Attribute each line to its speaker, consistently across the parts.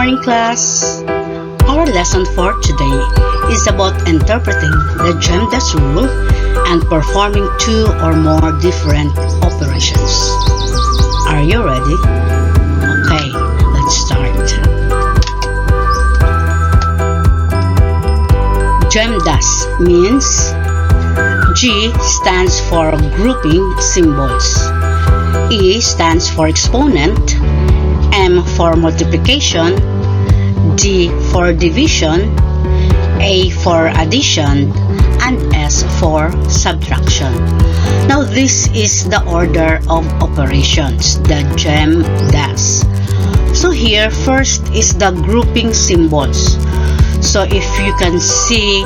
Speaker 1: morning, class. Our lesson for today is about interpreting the Gemdas rule and performing two or more different operations. Are you ready? Okay, let's start. Gemdas means G stands for grouping symbols, E stands for exponent, M for multiplication, D for division, A for addition, and S for subtraction. Now this is the order of operations, the Gemdas. So here first is the grouping symbols. So if you can see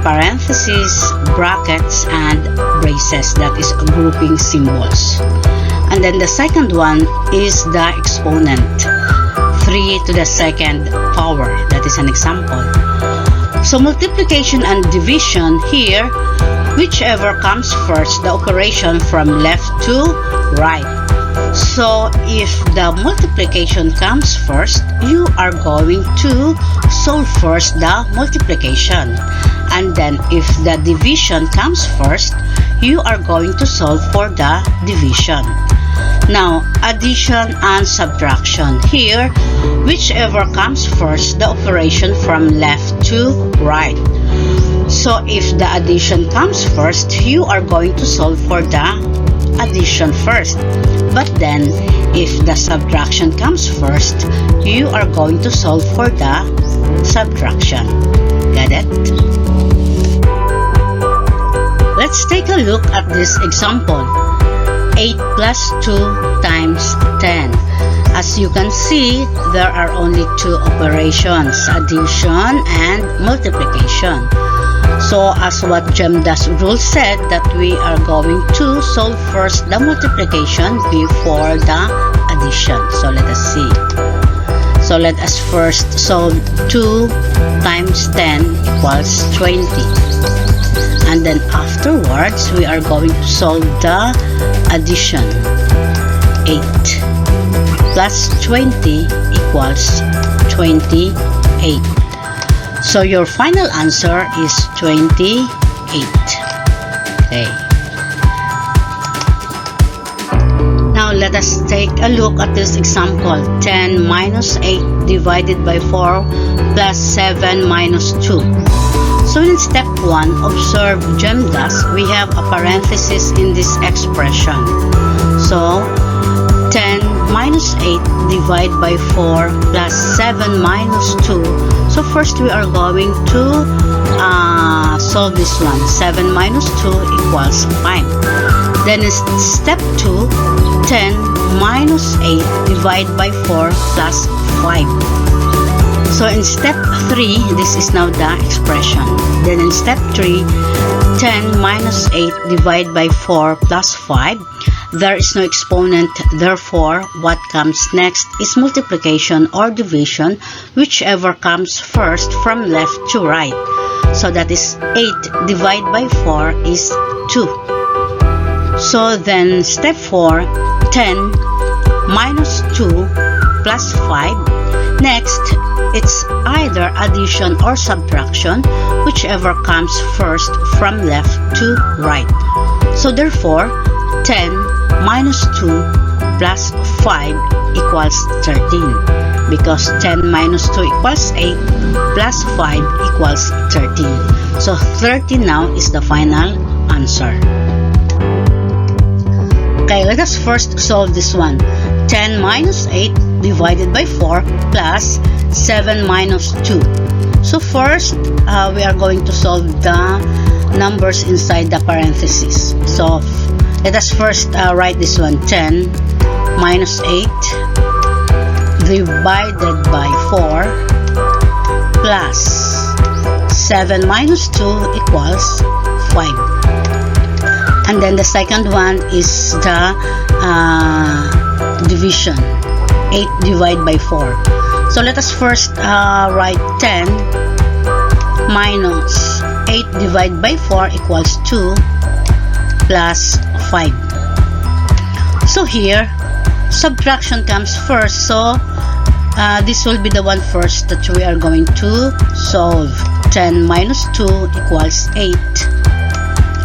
Speaker 1: parentheses, brackets, and braces, that is grouping symbols. And then the second one is the exponent, 3 to the second power, that is an example. So multiplication and division here, whichever comes first, the operation from left to right. So if the multiplication comes first, you are going to solve first the multiplication. And then if the division comes first, you are going to solve for the division. Now, addition and subtraction. Here, whichever comes first, the operation from left to right. So if the addition comes first, you are going to solve for the addition first. But then, if the subtraction comes first, you are going to solve for the subtraction. Got it? Let's take a look at this example. 8 plus 2 times 10. As you can see, there are only two operations, addition and multiplication. So as what Gemdas rule said, that we are going to solve first the multiplication before the addition. So let us see. So let us first solve 2 times 10 equals 20. And then afterwards, we are going to solve the addition. 8 plus 20 equals 28. So your final answer is 28. Okay. Now let us take a look at this example. 10 minus 8 divided by 4 plus 7 minus 2. So in step 1, observe Gemdas, we have a parenthesis in this expression. So 10 minus 8 divided by 4 plus 7 minus 2. So first we are going to solve this one. 7 minus 2 equals 5. Then in step 2, 10 minus 8 divided by 4 plus 5. So in step 3, this is now the expression. Then in step 3, 10 minus 8 divided by 4 plus 5. There is no exponent, therefore what comes next is multiplication or division, whichever comes first from left to right. So that is 8 divided by 4 is 2. So then step 4, 10 minus 2 plus 5. Next, it's either addition or subtraction, whichever comes first from left to right. So therefore, 10 minus 2 plus 5 equals 13. Because 10 minus 2 equals 8 plus 5 equals 13. So 13 now is the final answer. Okay, let us first solve this one. 10 minus 8 divided by 4 plus 7 minus 2. So first, we are going to solve the numbers inside the parentheses. So let us first write this one. 10 minus 8 divided by 4 plus 7 minus 2 equals 5. And then the second one is the division. 8 divided by 4. So let us first write 10 minus 8 divided by 4 equals 2 plus 5. So here, subtraction comes first. So this will be the one first that we are going to solve. 10 minus 2 equals 8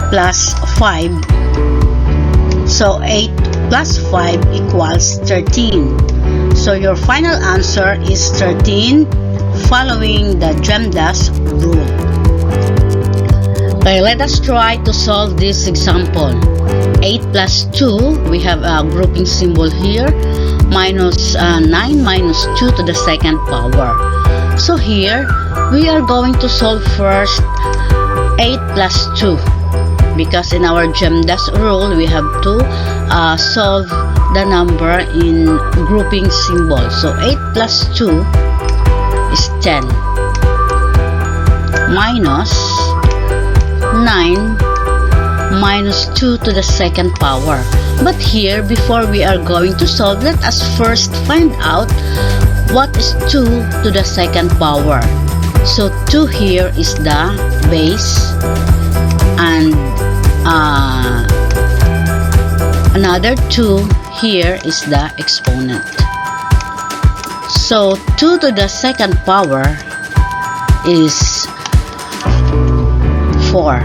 Speaker 1: plus 5. So 8 plus 5 equals 13. So your final answer is 13 following the Gemdas rule. Okay, let us try to solve this example. 8 plus 2, we have a grouping symbol here, minus 9 minus 2 to the second power. So here, we are going to solve first 8 plus 2. Because in our Gemdas rule, we have to solve the number in grouping symbol. So 8 plus 2 is 10. Minus 9 minus 2 to the second power. But here, before we are going to solve, let us first find out what is 2 to the second power. So 2 here is the base, and another 2 here is the exponent. So 2 to the second power is 4.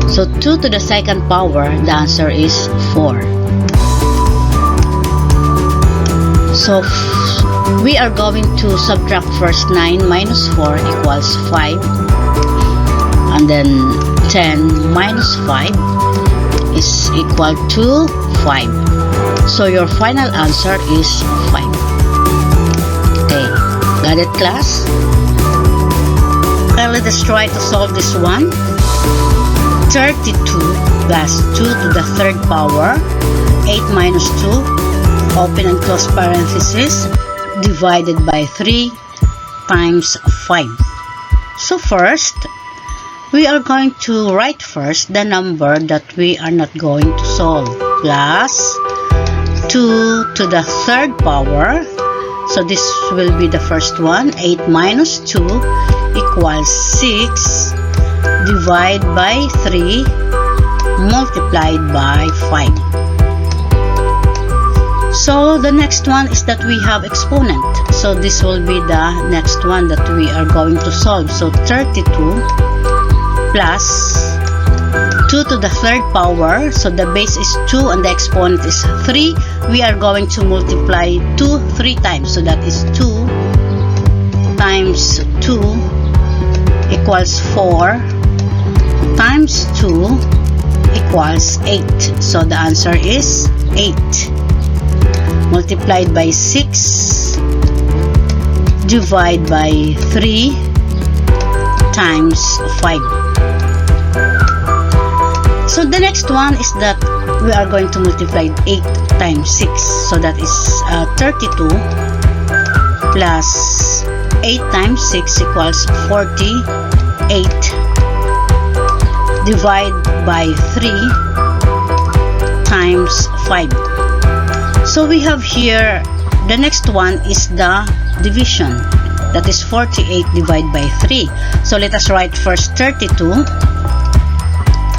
Speaker 1: So 2 to the second power, the answer is 4. So we are going to subtract first 9 minus 4 equals 5. And then 10 minus 5 is equal to 5. So your final answer is 5. Okay, got it, class? Okay, let us try to solve this one. 32 plus 2 to the third power, 8 minus 2, open and close parenthesis, divided by 3 times 5. So first, we are going to write first the number that we are not going to solve, plus 2 to the third power. So this will be the first one. 8 minus 2 equals 6, divide by 3, multiplied by 5. So the next one is that we have exponent. So this will be the next one that we are going to solve. So 32 plus 2 to the third power. So the base is 2 and the exponent is 3. We are going to multiply 2 3 times. So that is 2 times 2 equals 4 times 2 equals 8. So the answer is 8. Multiplied by 6, divide by 3 times 5. So the next one is that we are going to multiply 8 times 6. So that is 32 plus 8 times 6 equals 48. Divide by 3 times 5. So we have here, the next one is the division. That is 48 divided by 3. So let us write first 32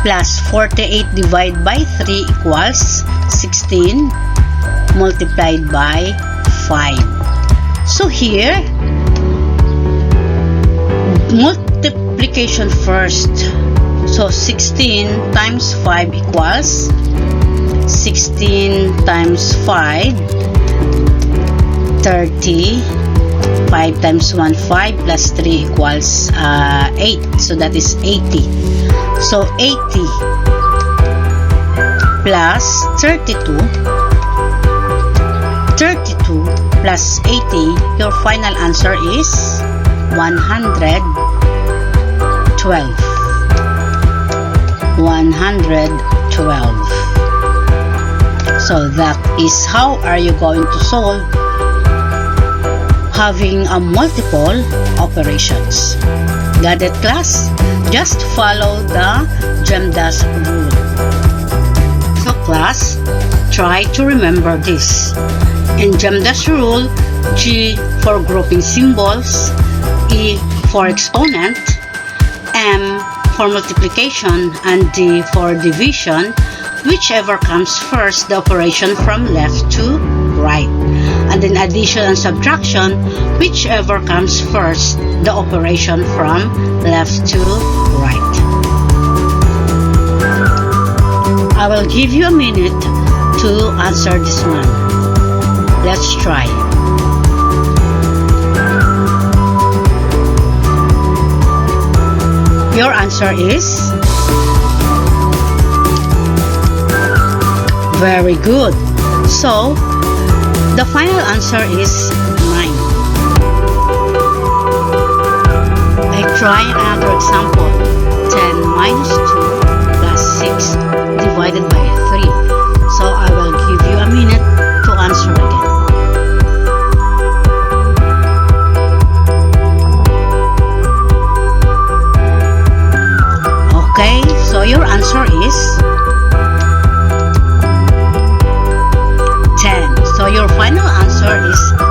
Speaker 1: plus 48 divided by 3 equals 16 multiplied by 5. So here, multiplication first. So 16 times 5 equals 16 times 5, 30. 5 times 1, 5 plus 3 equals 8. So that is 80. So 80 plus 32. 32 plus 80. Your final answer is 112. 112. So that is how are you going to solve having a multiple operations. Got it, class? Just follow the Gemdas rule. So class, try to remember this. In Gemdas rule, G for grouping symbols, E for exponent, M for multiplication, and D for division. Whichever comes first, the operation from left to right. right. And then addition and subtraction, whichever comes first, the operation from left to right. I will give you a minute to answer this one. Let's try. Your answer is very good. So, the final answer is 9. Try another example. 10 minus 2 plus 6 divided by 3. So, I will give you a minute to answer again. Okay, so your answer is 10. So your final answer is